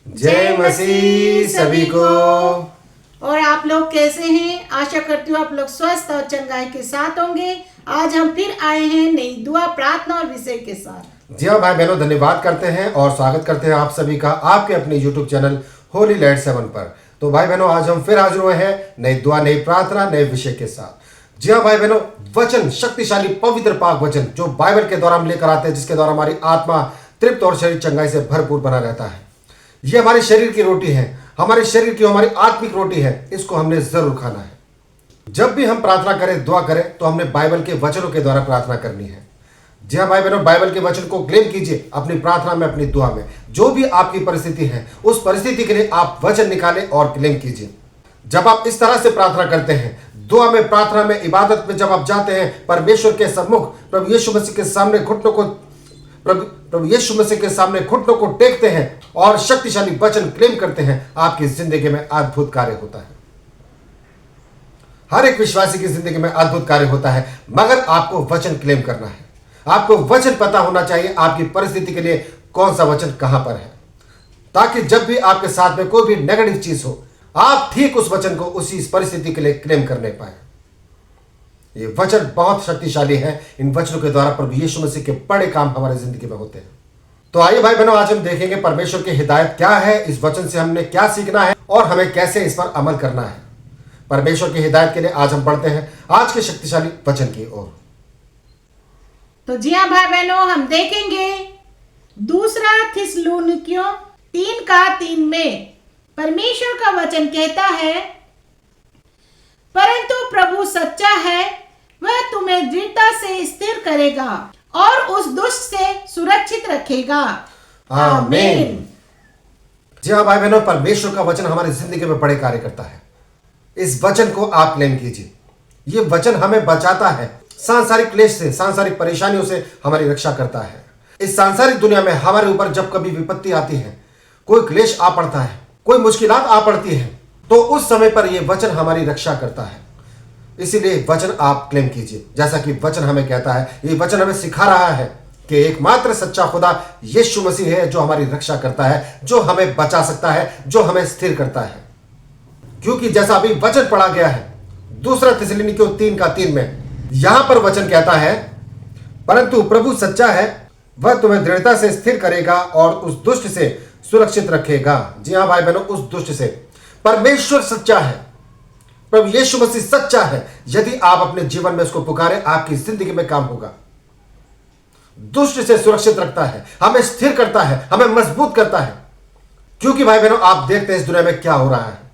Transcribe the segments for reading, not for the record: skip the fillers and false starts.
जय मसीह सभी को। और आप लोग कैसे हैं? आशा करती हूँ आप लोग स्वस्थ और चंगाई के साथ होंगे। आज हम फिर आए हैं नई दुआ, प्रार्थना और विषय के साथ। जी हाँ भाई बहनों, धन्यवाद करते हैं और स्वागत करते हैं आप सभी का आपके अपने यूट्यूब चैनल होली लैंड 7 पर। तो भाई बहनों, आज हम फिर हाजिर हुए हैं नई दुआ, नई प्रार्थना, नए विषय के साथ। जी हाँ भाई बहनों, वचन, शक्तिशाली पवित्र पाक वचन जो बाइबल के द्वारा हम लेकर आते हैं, जिसके द्वारा हमारी आत्मा तृप्त और शरीर चंगाई से भरपूर बना रहता है। ये हमारे शरीर की रोटी है, हमारे शरीर की हमारी आत्मिक रोटी है। इसको हमने जरूर खाना है। जब भी हम प्रार्थना करें, दुआ करें, तो हमने बाइबल के वचनों के द्वारा प्रार्थना करनी है। जी हाँ भाई बहनों, बाइबल के वचन को क्लेम कीजिए अपनी प्रार्थना में, अपनी दुआ में। जो भी आपकी परिस्थिति है, उस परिस्थिति के लिए आप वचन निकालें और क्लेम कीजिए। जब आप इस तरह से प्रार्थना करते हैं, दुआ में, प्रार्थना में, इबादत में, जब आप जाते हैं परमेश्वर के सम्मुख, प्रभु यीशु मसीह के सामने घुटनों को प्रभु यीशु मसीह के सामने घुटनों को टेकते हैं और शक्तिशाली वचन क्लेम करते हैं, आपकी जिंदगी में अद्भुत कार्य होता है। हर एक विश्वासी की जिंदगी में अद्भुत कार्य होता है, मगर आपको वचन क्लेम करना है। आपको वचन पता होना चाहिए आपकी परिस्थिति के लिए कौन सा वचन कहां पर है, ताकि जब भी आपके साथ में कोई भी नेगेटिव चीज हो, आप ठीक उस वचन को उसी परिस्थिति के लिए क्लेम करने पाए। ये वचन बहुत शक्तिशाली है। इन वचनों के द्वारा प्रभु यीशु मसीह के बड़े काम हमारी जिंदगी में होते हैं। तो आइए भाई बहनों, आज हम देखेंगे परमेश्वर की हिदायत क्या है, इस वचन से हमने क्या सीखना है और हमें कैसे इस पर अमल करना है। परमेश्वर की हिदायत के लिए आज हम बढ़ते हैं आज के शक्तिशाली वचन की ओर। तो जी हाँ भाई बहनों, हम देखेंगे दूसरा थिस्सलुनीकियों 3:3 में परमेश्वर का वचन कहता है, परंतु प्रभु सच्चा है, वह तुम्हें दृढ़ता से स्थिर करेगा और उस दुष्ट से सुरक्षित रखेगा। आमीन। जी हाँ भाई बहनों, परमेश्वर का वचन हमारी जिंदगी में बड़े कार्य करता है। इस वचन को आप क्लेम कीजिए। ये वचन हमें बचाता है, सांसारिक क्लेश से, सांसारिक परेशानियों से हमारी रक्षा करता है। इस सांसारिक दुनिया में हमारे ऊपर जब कभी विपत्ति आती है, कोई क्लेश आ पड़ता है, कोई मुश्किलात आ पड़ती है, तो उस समय पर यह वचन हमारी रक्षा करता है। इसीलिए वचन आप क्लेम कीजिए। जैसा कि वचन हमें कहता है, ये वचन हमें सिखा रहा है कि एकमात्र सच्चा खुदा यीशु मसीह है, जो हमारी रक्षा करता है, जो हमें बचा सकता है, जो हमें स्थिर करता है। क्योंकि जैसा अभी वचन पढ़ा गया है दूसरा थिस्सलुनीकियों 3:3 में, यहां पर वचन कहता है, परंतु प्रभु सच्चा है, वह तुम्हें दृढ़ता से स्थिर करेगा और उस दुष्ट से सुरक्षित रखेगा। जी हाँ भाई बहनों, उस दुष्ट से। परमेश्वर सच्चा है, प्रभु यीशु मसीह सच्चा है। यदि आप अपने जीवन में उसको पुकारें, आपकी जिंदगी में काम होगा। दुष्ट से सुरक्षित रखता है, हमें स्थिर करता है, हमें मजबूत करता है। क्योंकि भाई बहनों, आप देखते हैं इस दुनिया में क्या हो रहा है।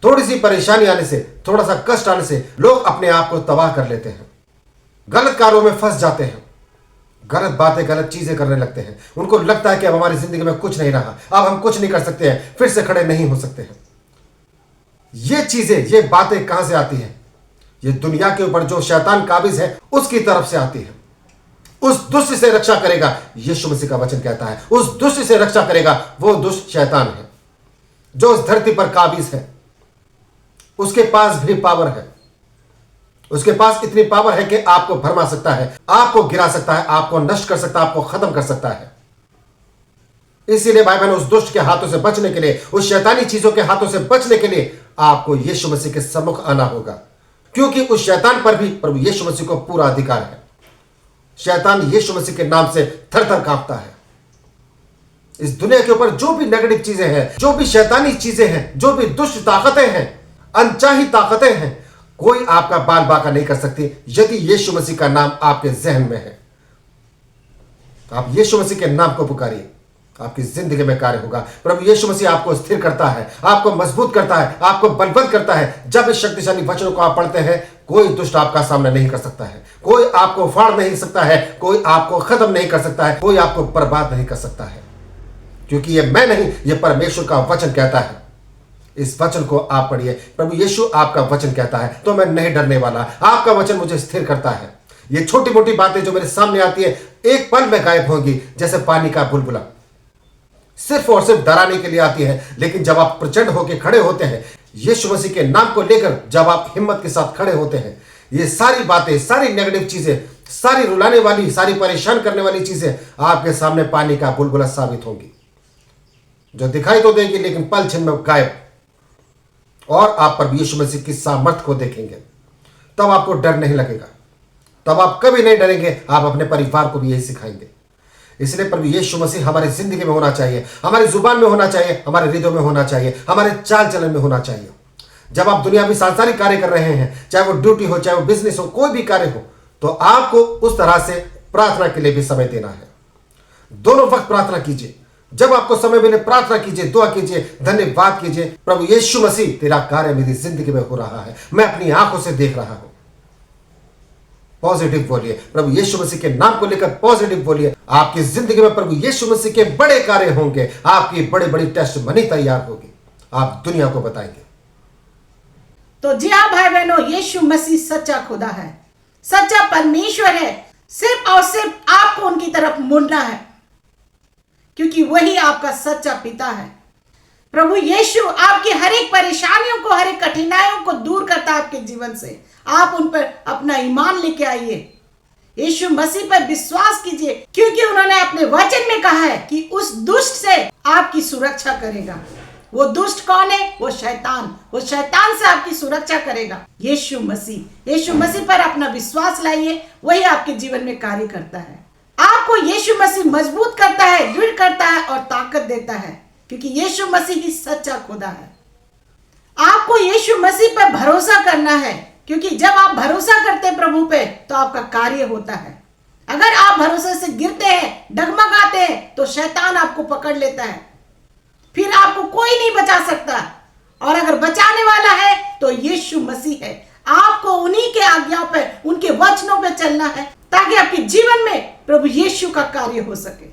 थोड़ी सी परेशानी आने से, थोड़ा सा कष्ट आने से लोग अपने आप को तबाह कर लेते हैं, गलत कार्यों में फंस जाते हैं, गलत बातें, गलत चीजें करने लगते हैं। उनको लगता है कि अब हमारी जिंदगी में कुछ नहीं रहा, अब हम कुछ नहीं कर सकते हैं, फिर से खड़े नहीं हो सकते हैं। ये चीजें, ये बातें कहां से आती हैं? ये दुनिया के ऊपर जो शैतान काबिज है, उसकी तरफ से आती है। उस दुष्ट से रक्षा करेगा, यीशु मसीह का वचन कहता है, उस दुष्ट से रक्षा करेगा वो दुष्ट शैतान है, जो उस धरती पर काबिज है। उसके पास भी पावर है। उसके पास इतनी पावर है कि आपको भरमा सकता है, आपको गिरा सकता है, आपको नष्ट कर सकता है, आपको खत्म कर सकता है। इसीलिए भाई बहन, उस दुष्ट के हाथों से बचने के लिए, उस शैतानी चीजों के हाथों से बचने के लिए आपको यीशु मसीह के सम्मुख आना होगा। क्योंकि उस शैतान पर भी प्रभु यीशु मसीह को पूरा अधिकार है। शैतान यीशु मसीह के नाम से थर थर कांपता है। इस दुनिया के ऊपर जो भी नेगेटिव चीजें हैं, जो भी शैतानी चीजें हैं, जो भी दुष्ट ताकतें हैं, अनचाही ताकतें हैं, कोई आपका बाल बाका नहीं कर सकती यदि यीशु मसीह का नाम आपके जहन में है। आप यीशु मसीह के नाम को पुकारिए, आपकी जिंदगी में कार्य होगा। प्रभु यीशु मसीह आपको स्थिर करता है, आपको मजबूत करता है, आपको बलवंत करता है। जब इस शक्तिशाली वचनों को आप पढ़ते हैं, कोई दुष्ट आपका सामना नहीं कर सकता है, कोई आपको फाड़ नहीं सकता है, कोई आपको खत्म नहीं कर सकता है, कोई आपको बर्बाद नहीं कर सकता है। क्योंकि ये मैं नहीं, ये परमेश्वर का वचन कहता है। इस वचन को आप पढ़िए। प्रभु यीशु आपका वचन कहता है, तो मैं नहीं डरने वाला। आपका वचन मुझे स्थिर करता है। ये छोटी मोटी बातें जो मेरे सामने आती है, एक पल में गायब होंगी, जैसे पानी का बुलबुला। सिर्फ और सिर्फ डराने के लिए आती है, लेकिन जब आप प्रचंड होकर खड़े होते हैं, यीशु मसीह के नाम को लेकर जब आप हिम्मत के साथ खड़े होते हैं, ये सारी बातें, सारी नेगेटिव चीजें, सारी रुलाने वाली, सारी परेशान करने वाली चीजें आपके सामने पानी का बुलबुला साबित होंगी। जो दिखाई तो देगी लेकिन पल क्षण में गायब, और आप प्रभु यीशु मसीह की सामर्थ को देखेंगे। तब आपको डर नहीं लगेगा, तब आप कभी नहीं डरेंगे। आप अपने परिवार को भी यही सिखाएंगे। इसलिए प्रभु यीशु मसीह हमारी जिंदगी में होना चाहिए, हमारी जुबान में होना चाहिए, हमारे हृदय में होना चाहिए, हमारे चाल चलन में होना चाहिए। जब आप दुनिया में सांसारिक कार्य कर रहे हैं, चाहे वो ड्यूटी हो, चाहे वो बिजनेस हो, कोई भी कार्य हो, तो आपको उस तरह से प्रार्थना के लिए भी समय देना है। दोनों वक्त प्रार्थना कीजिए। जब आपको समय मिले प्रार्थना कीजिए, दुआ कीजिए, धन्यवाद कीजिए। प्रभु यीशु मसीह तेरा कार्य मेरी जिंदगी में हो रहा है, मैं अपनी आंखों से देख रहा हूं। पॉजिटिव बोलिए, प्रभु यीशु मसीह के नाम को लेकर पॉजिटिव बोलिए। आपकी जिंदगी में प्रभु यीशु मसीह के बड़े कार्य होंगे, आपकी बड़ी बड़ी टेस्ट मनी तैयार होगी, आप दुनिया को बताएंगे। तो जी हाँ भाई बहनों, यीशु मसीह सच्चा खुदा है, सच्चा परमेश्वर है। सिर्फ और सिर्फ आपको उनकी तरफ मुड़ना है, क्योंकि वही आपका सच्चा पिता है। प्रभु यीशु आपकी हर एक परेशानियों को, हर एक कठिनाइयों को दूर करता है आपके जीवन से। आप उन पर अपना ईमान लेके आइए, यीशु मसीह पर विश्वास कीजिए, क्योंकि उन्होंने अपने वचन में कहा है कि उस दुष्ट से आपकी सुरक्षा करेगा। वो दुष्ट कौन है? वो शैतान। वो शैतान से आपकी सुरक्षा करेगा यीशु मसीह। यीशु मसीह पर अपना विश्वास लाइए, वही आपके जीवन में कार्य करता है। आपको यीशु मसीह मजबूत करता है, दृढ़ करता है और ताकत देता है, क्योंकि यीशु मसीह ही सच्चा खुदा है। आपको यीशु मसीह पर भरोसा करना है, क्योंकि जब आप भरोसा करते हैं प्रभु पे तो आपका कार्य होता है। अगर आप भरोसे से गिरते हैं, डगमगाते हैं, तो शैतान आपको पकड़ लेता है, फिर आपको कोई नहीं बचा सकता। और अगर बचाने वाला है तो यीशु मसीह है। आपको उन्हीं के आज्ञाओं पे, उनके वचनों पे चलना है, ताकि आपके जीवन में प्रभु यीशु का कार्य हो सके।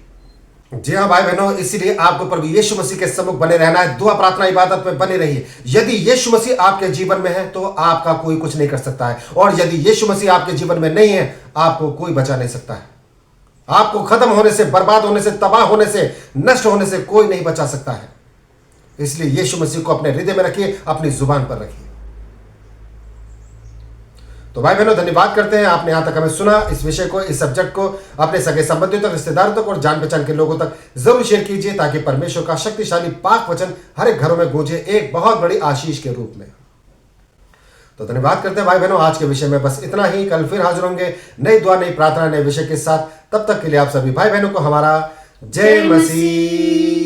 जी हाँ भाई बहनों, इसीलिए आपको प्रभु यीशु मसीह के सम्मुख बने रहना है। दुआ प्रार्थना इबादत में बने रहिए। यदि यीशु मसीह आपके जीवन में है तो आपका कोई कुछ नहीं कर सकता है, और यदि यीशु मसीह आपके जीवन में नहीं है, आपको कोई बचा नहीं सकता है। आपको खत्म होने से, बर्बाद होने से, तबाह होने से, नष्ट होने से कोई नहीं बचा सकता है। इसलिए यीशु मसीह को अपने हृदय में रखिए, अपनी जुबान पर रखिए। तो भाई बहनों, धन्यवाद करते हैं आपने यहां तक हमें सुना। इस विषय को, इस सब्जेक्ट को अपने सगे संबंधियों तक, रिश्तेदारों तक और जान पहचान के लोगों तक जरूर शेयर कीजिए, ताकि परमेश्वर का शक्तिशाली पाक वचन हर एक घरों में गूंजे, एक बहुत बड़ी आशीष के रूप में। तो धन्यवाद करते हैं भाई बहनों। आज के विषय में बस इतना ही। कल फिर हाजिर होंगे नई दुआ, नई प्रार्थना, नए विषय के साथ। तब तक के लिए आप सभी भाई बहनों को हमारा जय मसीह।